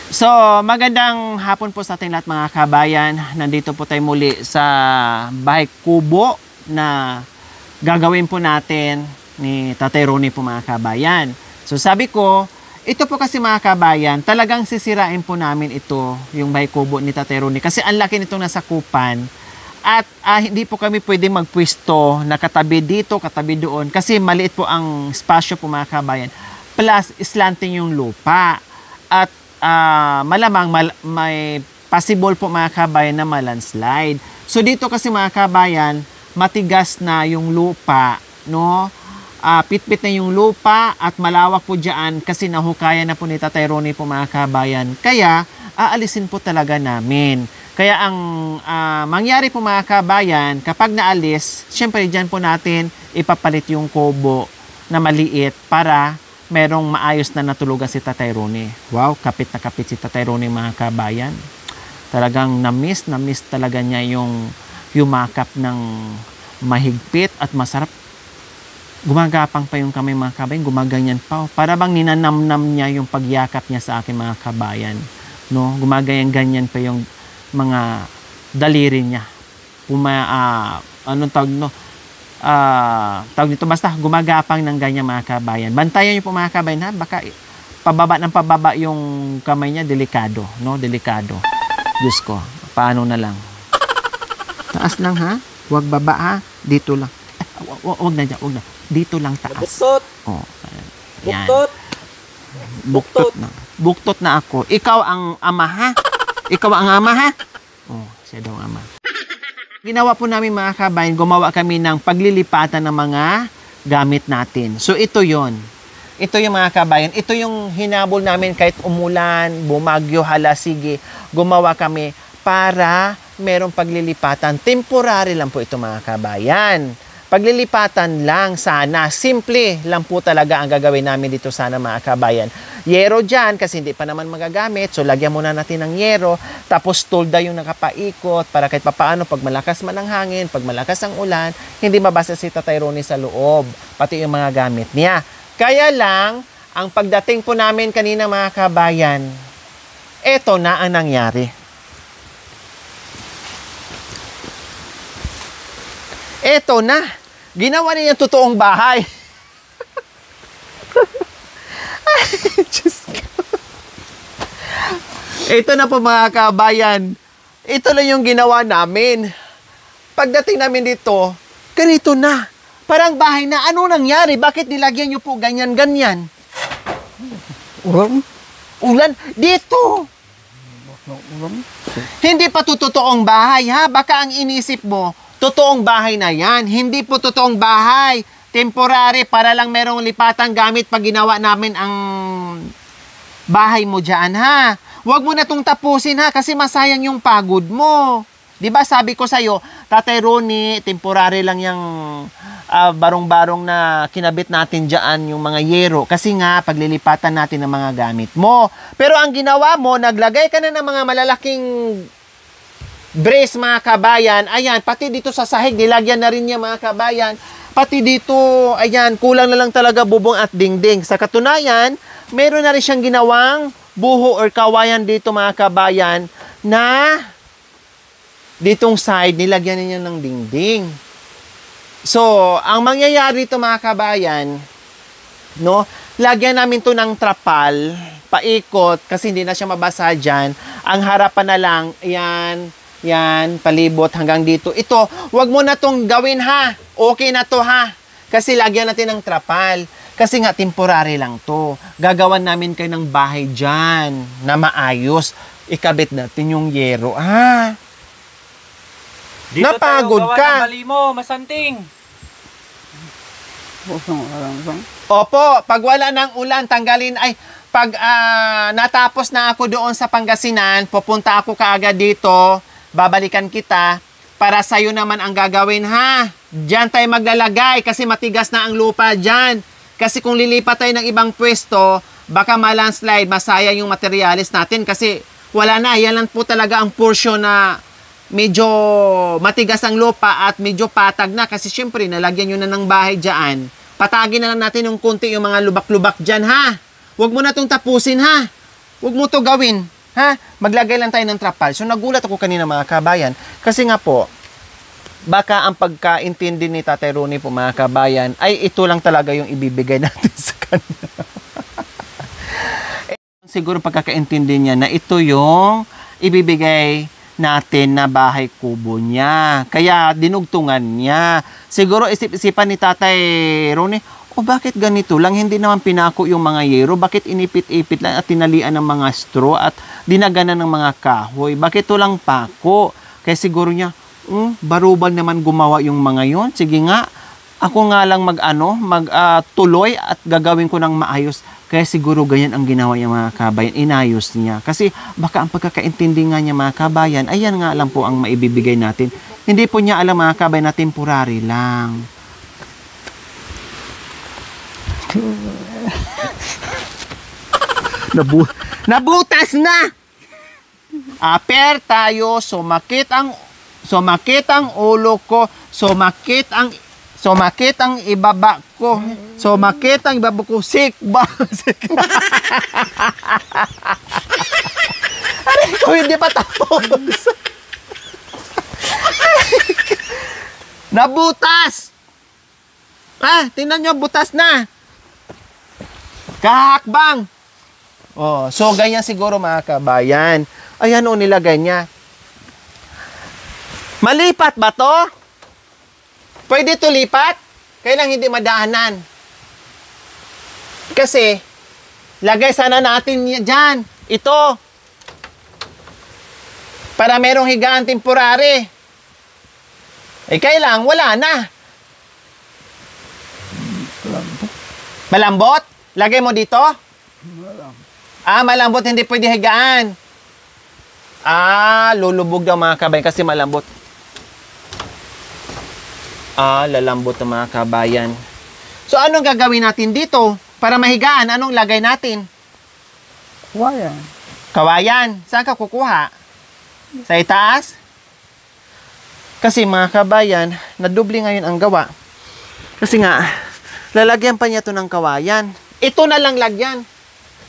So, magandang hapon po sa ating lahat mga kabayan. Nandito po tayo muli sa bahay kubo na gagawin po natin ni Tatay Ronnie po mga kabayan. So, sabi ko, ito po kasi mga kabayan, talagang sisirain po namin ito, yung bahay kubo ni Tatay Ronnie. Kasi ang laki nitong nasakupan at hindi po kami pwedeng magpwesto na katabi dito, katabi doon. Kasi maliit po ang spasyo po mga kabayan. Plus, slanting yung lupa. At malamang may possible po mga kabayan na malandslide. So dito kasi mga kabayan, matigas na yung lupa, no? Pitpit na yung lupa at malawak po diyan kasi nahukayan na po ni Tatay Ronnie po mga kabayan. Kaya aalisin po talaga namin. Kaya ang mangyari po mga kabayan, kapag naalis, syempre diyan po natin ipapalit yung kubo na maliit para merong maayos na natulugan si Tatay Ronnie. Wow, kapit na kapit si Tatay Ronnie mga kabayan. Talagang na-miss talaga niya yung yumakap ng mahigpit at masarap. Gumagapang pa yung kamay mga kabayan, gumaganyan pa. Para bang ninanamnam niya yung pagyakap niya sa akin mga kabayan. No? Gumaganyan pa yung mga daliri niya. Anong tawag no? Tawag dito, basta gumagapang ng ganyan mga kabayan. Bantayan niyo po mga kabayan ha, baka pababa yung kamay niya, delikado, no? Delikado. Diyos ko, paano na lang? Taas lang ha, huwag baba ha, dito lang. Huwag na dyan, huwag na. Dito lang taas. Buktot! Oh, yan. Buktot! Buktot na. Buktot na ako. Ikaw ang ama ha? Ikaw ang ama ha? Oh, siya daw ang ama. Ginawa po namin mga kabayan, gumawa kami ng paglilipatan ng mga gamit natin. So ito yon. Ito yung mga kabayan. Ito yung hinabol namin kahit umulan, bumagyo, halasige. Gumawa kami para merong paglilipatan. Temporary lang po ito mga kabayan. Paglilipatan lang sana. Simple lang po talaga ang gagawin namin dito sana mga kabayan. Yero dyan kasi hindi pa naman magagamit. So lagyan muna natin ng yero. Tapos tolda yung nakapaikot para kahit papaano pag malakas man ang hangin, pag malakas ang ulan, hindi mabasa si Tatay Ronnie sa loob. Pati yung mga gamit niya. Kaya lang, ang pagdating po namin kanina mga kabayan, eto na ang nangyari. Eto na. Ginawa niya yung totoong bahay. Ay, Diyos ko. Ito na po mga kabayan. Ito lang yung ginawa namin. Pagdating namin dito, ganito na. Parang bahay na. Ano nangyari? Bakit nilagyan niyo po ganyan-ganyan? Ulam? Ulan? Dito. Ulam? Hindi pa to totoong bahay ha. Baka ang inisip mo, totoong bahay na yan. Hindi po totoong bahay. Temporary para lang merong lipatang gamit pag ginawa namin ang bahay mo dyan ha. Huwag mo na itong tapusin ha kasi masayang yung pagod mo. Diba sabi ko sa'yo, Tatay Ronnie, temporary lang yung barong-barong na kinabit natin dyan yung mga yero. Kasi nga, paglilipatan natin ng mga gamit mo. Pero ang ginawa mo, naglagay ka na ng mga malalaking brace mga kabayan. Ayan, pati dito sa sahig, nilagyan na rin niya mga kabayan. Pati dito, ayan, kulang na lang talaga bubong at dingding. Sa katunayan, meron na rin siyang ginawang buho or kawayan dito mga kabayan na ditong side, nilagyan niya ng dingding. So, ang mangyayari dito mga kabayan, no, lagyan namin to ng trapal, paikot, kasi hindi na siya mabasa dyan. Ang harapan na lang, yan, palibot hanggang dito. Ito, wag mo na tong gawin ha. Okay na to ha. Kasi lagyan natin ng trapal. Kasi nga, temporary lang to. Gagawan namin kayo ng bahay dyan na maayos. Ikabit natin yung yero ha. Dito napagod tayo gawa ka. ng mali mo, masanting. Opo, pag wala ng ulan, tanggalin ay pag natapos na ako doon sa Pangasinan, pupunta ako kaagad dito, babalikan kita para sa'yo naman ang gagawin ha. Diyan tayo maglalagay kasi matigas na ang lupa dyan. Kasi kung lilipat tayo ng ibang pwesto, baka malandslide, masayang yung materialis natin kasi wala na. Yan lang po talaga ang portion na medyo matigas ang lupa at medyo patag na kasi syempre nalagyan nyo na ng bahay dyan. Patagin na lang natin yung kunti yung mga lubak-lubak dyan ha. Huwag mo na itong tapusin ha. Huwag mo to gawin. Ha? Maglagay lang tayo ng trapal. So nagulat ako kanina mga kabayan. Kasi nga po, baka ang pagkaintindi ni Tatay Ronnie po mga kabayan, ay ito lang talaga yung ibibigay natin sa kanya. Siguro pagkakaintindi niya na ito yung ibibigay natin na bahay kubo niya. Kaya dinugtungan niya. Siguro isip-isipan ni Tatay Ronnie, o bakit ganito lang? Hindi naman pinako yung mga yero. Bakit inipit-ipit lang at tinalian ng mga straw at dinaganan ng mga kahoy? Bakit to lang pako? Kaya siguro niya, barubal naman gumawa yung mga yon. Sige nga, ako nga lang tuloy at gagawin ko ng maayos. Kaya siguro ganyan ang ginawa niya mga kabayan. Inayos niya. Kasi baka ang pagkakaintindi nga niya mga kabayan, ayan nga lang po ang maibibigay natin. Hindi po niya alam mga kabayan na temporary lang. Nabutas na! Aper tayo, sumakit ang ulo ko, sumakit ang ibaba ko, sumakit ang ibaba ko, sikba. Aray ko, hindi pa tapos. Nabutas! Tingnan nyo, butas na. Kahakbang. So ganyan siguro mga kabayan. Ayan nilagay niya. Malipat ba to? Pwede to lipat? Kailang hindi madaanan. Kasi, lagay sana natin dyan. Ito. Para merong higaan temporary. Kailang wala na. Malambot? Lagay mo dito? Malambot, hindi pwede higaan. Lulubog daw mga kabayan kasi malambot. Lalambot ng mga kabayan. So, anong gagawin natin dito? Para mahigaan, anong lagay natin? Kawayan. Kawayan. Saan ka kukuha? Sa itaas? Kasi mga kabayan, nadubli ngayon ang gawa. Kasi nga, lalagyan pa niya to ng kawayan. Ito na lang lagyan.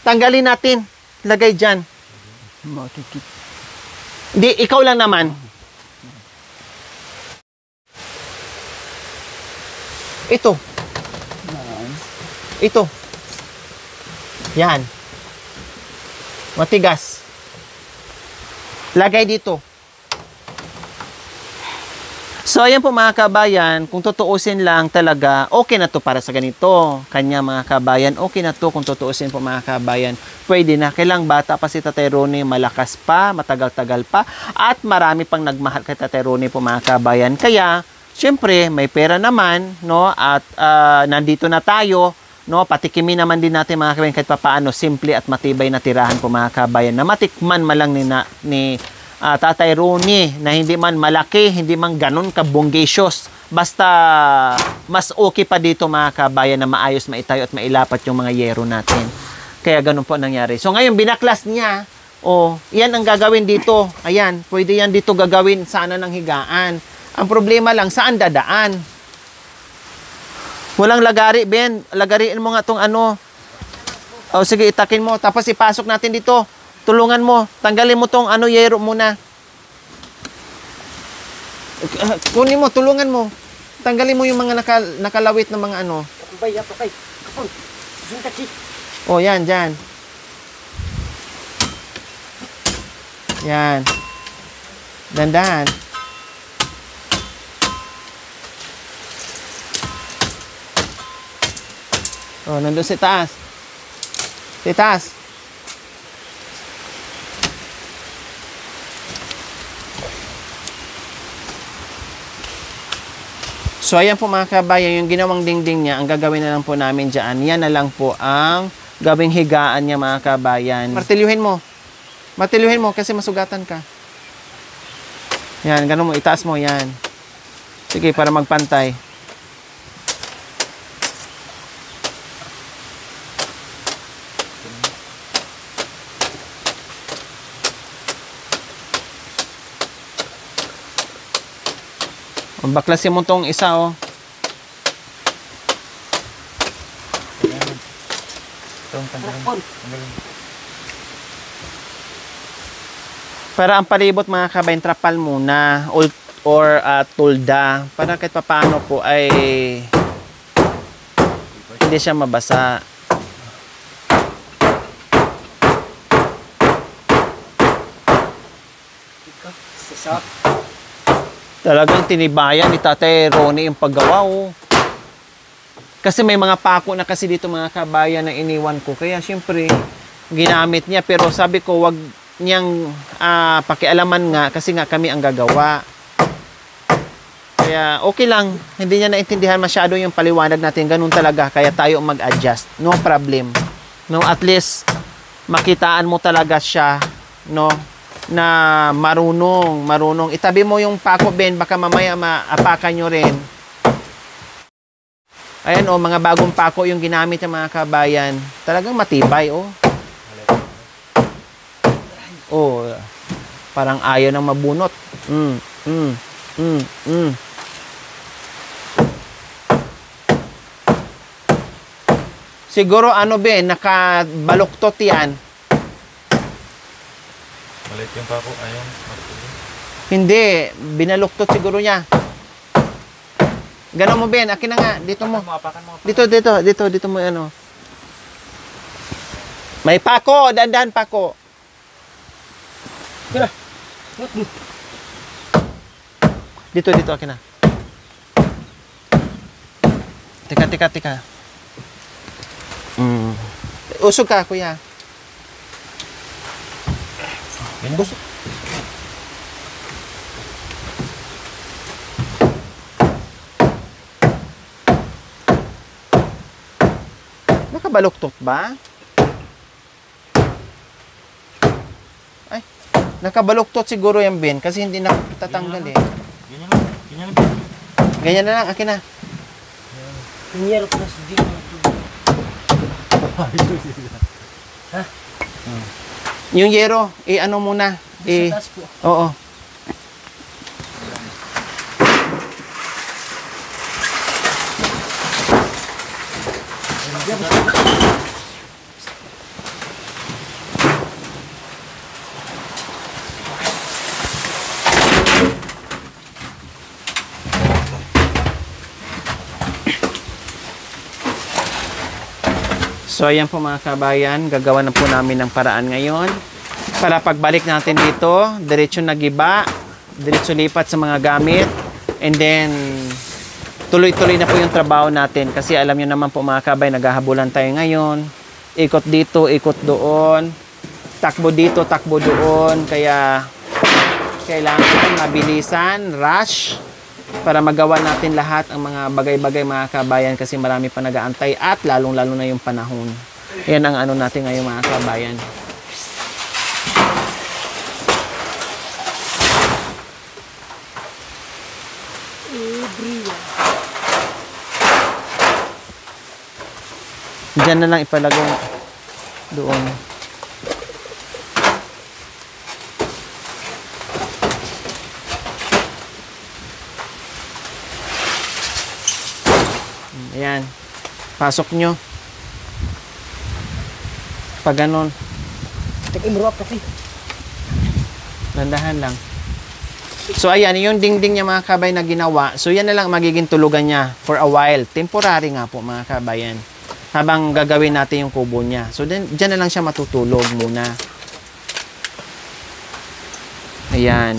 Tanggalin natin. Lagay dyan. Makikip. Di, ikaw lang naman. Ito. Ito. Yan. Matigas. Lagay dito. So, ayan po mga kabayan, kung tutuusin lang talaga, okay na to para sa ganito. Kanya mga kabayan, okay na to kung tutuusin po mga kabayan. Pwede na. Kailang bata pa si Tatay Ronnie, malakas pa, matagal-tagal pa, at marami pang nagmahal kay Tatay Ronnie po mga kabayan. Kaya, syempre, may pera naman, no? At nandito na tayo, no? Patikimin naman din natin mga kabayan kahit papaano, simple at matibay na tirahan po mga kabayan na matikman malang ni Tatay Ronnie na hindi man malaki, hindi man ganun kabonggacious. Basta mas okay pa dito mga kabayan na maayos, maitayo at mailapat yung mga yero natin. Kaya ganun po nangyari. So ngayon binaklas niya, yan ang gagawin dito. Ayan, pwede yan dito gagawin sana ng higaan. Ang problema lang, saan dadaan? Walang lagari, Ben. Lagariin mo nga tong ano. Sige, itakin mo. Tapos ipasok natin dito. Tulungan mo. Tanggalin mo tong yero muna. Kunin mo, tulungan mo. Tanggalin mo yung mga nakalawit na mga ano. Yan, dyan. Yan. Dandan. Nandun sa taas. Sa taas. So, ayan po mga kabayan, yung ginawang dingding niya, ang gagawin na lang po namin dyan, yan na lang po ang gawing higaan niya mga kabayan. Martilyuhin mo. Martilyuhin mo kasi masugatan ka. Yan, ganun mo, itaas mo, yan. Sige, para magpantay. Baklasin mo tong isa, Itong tanggalin. Para ang palibot mga kabayan, trapal muna or tulda para kahit papaano po ay hindi siya mabasa. Talagang tinibayan ni Tatay Ronnie yung paggawa, oh. Kasi may mga pako na kasi dito mga kabayan na iniwan ko. Kaya syempre, ginamit niya. Pero sabi ko, wag niyang pakialaman nga kasi nga kami ang gagawa. Kaya okay lang. Hindi niya naintindihan masyado yung paliwanag natin. Ganun talaga. Kaya tayo mag-adjust. No problem. No, at least, makitaan mo talaga siya. No, na marunong. Itabi mo yung pako, Ben. Baka mamaya maapakan nyo rin. Ayan, oh, mga bagong pako yung ginamit ng mga kabayan. Talagang matibay, oh. Oh, parang ayaw nang mabunot. Siguro, ano, Ben, nakabaluktot yan. Maliit yung pako, ayun. Hindi, binaluktot siguro niya. Ganon mo, Ben. Akin na nga. Dito mo. Dito mo, ano. May pako. Dandan pako. Dito. Akin na. Teka. Usog ka, kuya. Busog. Nakabaluktot ba? Ay, nakabaluktot siguro yung Ben kasi hindi na tatanggal eh. Ganyan na lang, akin na. Pinyero plus D. Ha? Yung yero, ano muna. Sa taas po. Oo. So ayan po mga kabayan, gagawa na po namin ng paraan ngayon. Para pagbalik natin dito, diretso nagiba, diretso lipat sa mga gamit, and then tuloy-tuloy na po yung trabaho natin. Kasi alam nyo naman po mga kabayan, naghahabulan tayo ngayon. Ikot dito, ikot doon, takbo dito, takbo doon. Kaya kailangan mabilisan, rush, para magawa natin lahat ang mga bagay-bagay mga kabayan kasi marami pa nag-aantay at lalong-lalo na yung panahon. Yan ang ano natin ngayon mga kabayan. Diyan na lang ipalagay doon. Ayan. Pasok nyo. Pag ganon. Tag-imrap kasi. Landahan lang. So ayan, yung dingding niya mga kabay na ginawa. So yan na lang magiging tulugan niya for a while. Temporary nga po mga kabayan. Habang gagawin natin yung kubo niya. So dyan na lang siya matutulog muna. Ayan.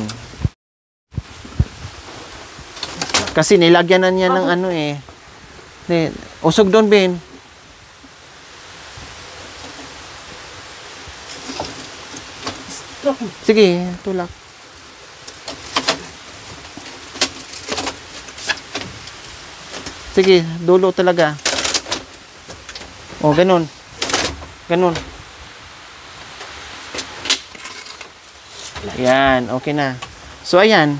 Kasi nilagyan na niya ng ano eh. Usog doon, Ben. Sige, tulak. Sige, dulo talaga. O, ganun. Ganun. Ayan, okay na. So, ayan.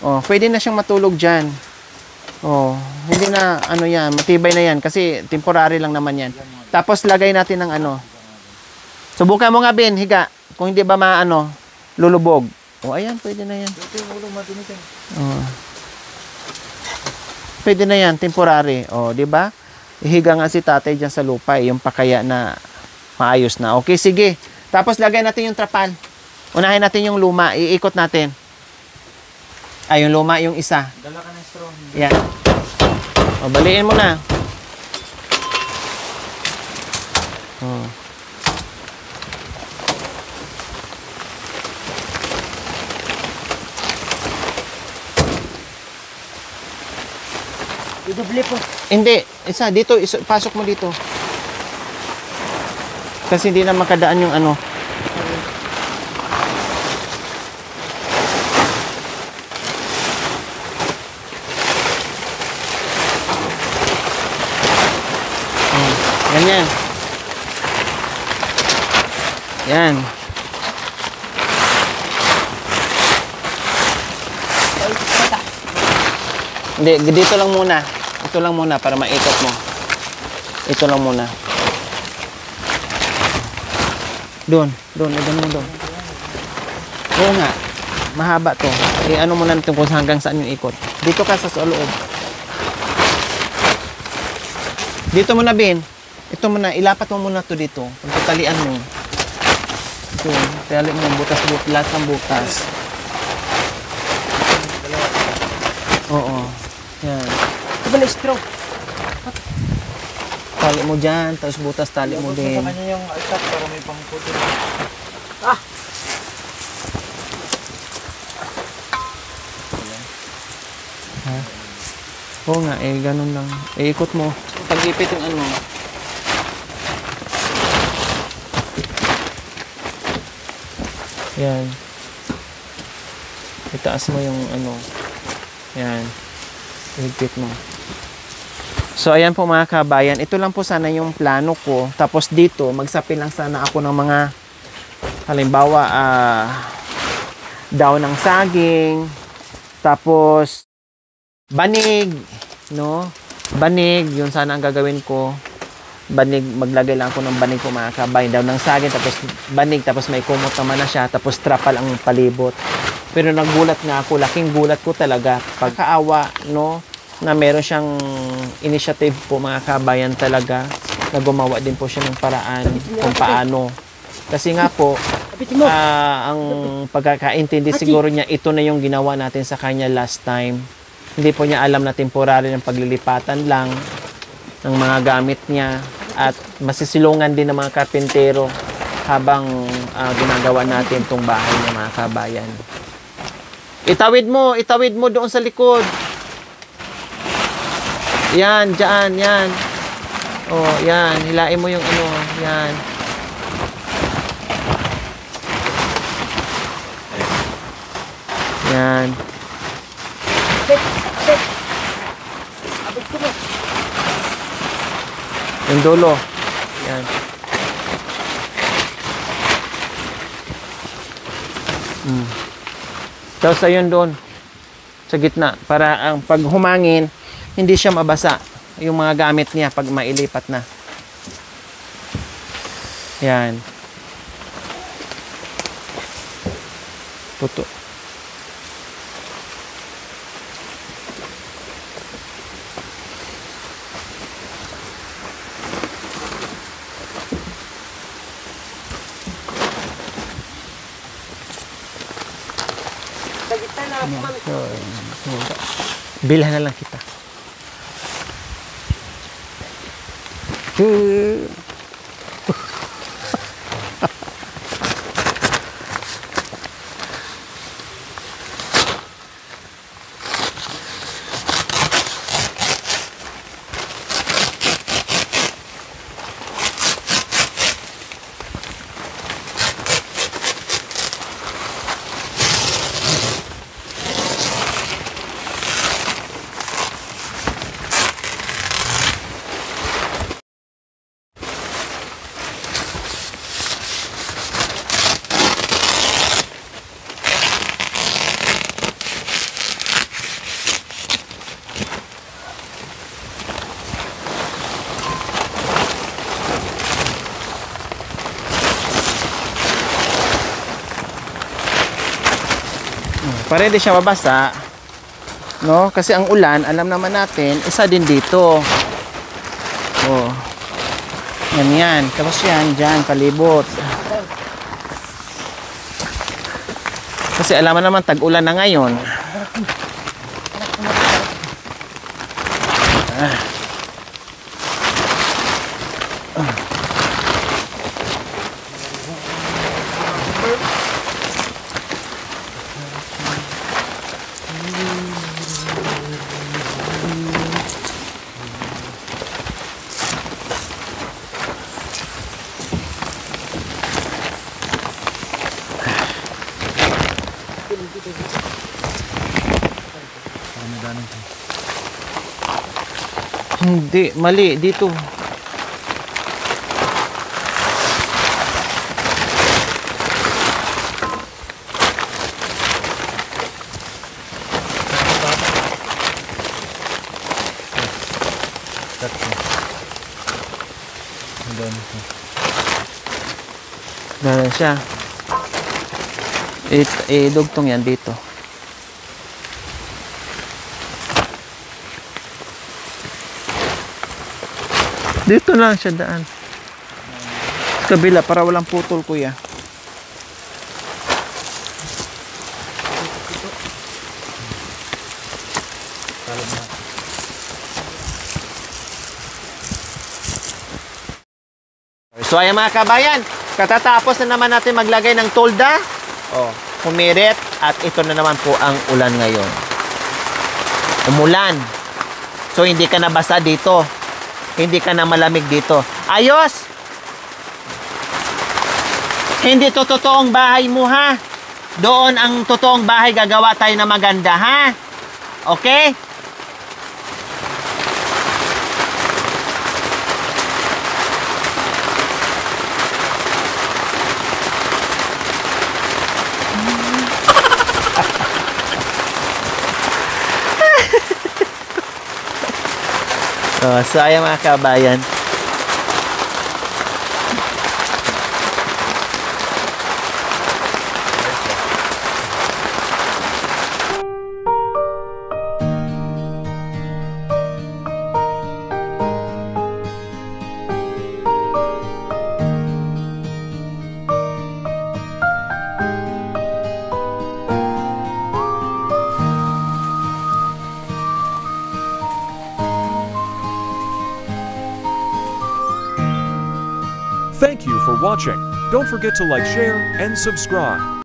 O, pwede na siyang matulog dyan. Oh, hindi na ano yan, matibay na yan kasi temporary lang naman yan. Tapos lagay natin ng ano. Subukan mo nga Ben, higa. Kung hindi ba maano, lulubog. Oh, ayan, pwede na yan. Oh. Pwede na yan, temporary. Oh, di ba? Ihiga nga si tatay diyan sa lupa, yung pakaya na maayos na. Okay, sige. Tapos lagay natin yung trapal. Unahin natin yung luma. Iikot natin. Ay, yung luma, yung isa. Dala ka ng straw. Yan. O, baliin mo na. O. Idoble po. Hindi. Isa, dito. Pasok mo dito. Kasi hindi na makadaan yung ano. Ganyan. Yan. Hindi, dito lang muna. Ito lang muna para maikot mo. Ito lang muna. Doon, doon mo doon. Oo nga. Mahaba to. Ano mo na natin kung hanggang saan yung ikot. Dito ka sa loob. Dito mo na, Bin. Ito mo na, ilapat mo muna to dito. Pagkatalian mo. Ito, tali mo, butas-butas, lahat ng butas. Oo. Yan. Ito ba na straw? Tali mo dyan, tapos butas tali mo Sa din. kanya yung altak para may pangputi. Ah! Ha? Oo nga, ganun lang. Ikot mo. Pag-ipit yung ano. Yan. Itaas mo yung ano. Yan. Higpit mo. So, ayan po mga kabayan. Ito lang po sana yung plano ko. Tapos dito, magsapin lang sana ako ng mga halimbawa, daw ng saging. Tapos, banig. No? Banig. Yun sana ang gagawin ko. Banig, maglagay lang ako ng banig po mga kabayan. Daw ng saging, tapos banig, tapos may kumot naman na siya. Tapos trapal ang palibot. Pero nagulat nga ako, laking gulat ko talaga. Pagkaawa, no? Na meron siyang initiative po mga kabayan talaga na gumawa din po siya ng paraan kung paano. Kasi nga po, Kapitin mo. ang pagkakaintindi siguro niya, ito na yung ginawa natin sa kanya last time. Hindi po niya alam na temporary ng paglilipatan lang ng mga gamit niya at masisilungan din ng mga karpintero habang ginagawa natin itong bahay ng mga kabayan. Itawid mo doon sa likod. Yan, dyan, yan. Oh, yan. Hilain mo yung ano, yan. Yan. Sit! Sit! Abot ko mo. Yung dulo. Yan. Tapos ayun doon. Sa gitna. Para ang pag humangin, hindi siya mabasa. Yung mga gamit niya pag mailipat na. Yan. Puto. Sa gitna na ako man. Bilhan na lang kita. Para hindi siya mabasa, no? Kasi ang ulan, alam naman natin, isa din dito. Oh. Yan. Tapos yan, dyan, palibot. Kasi alam mo naman, tag-ulan na ngayon. Hindi, mali dito. Ganun siya. Idugtong yan dito. Dito lang siya daan. Sa kabila para walang putol, kuya. So ayan mga kabayan, katatapos na naman natin maglagay ng tolda. Oh, humirit at ito na naman po ang ulan ngayon. Umulan. So hindi ka na basa dito. Hindi ka na malamig dito. Ayos! Hindi to totoong bahay mo, ha? Doon ang totoong bahay, gagawa tayo na maganda, ha? Okay? So ayan mga kabayan. Thank you for watching. Don't forget to like, share, and subscribe.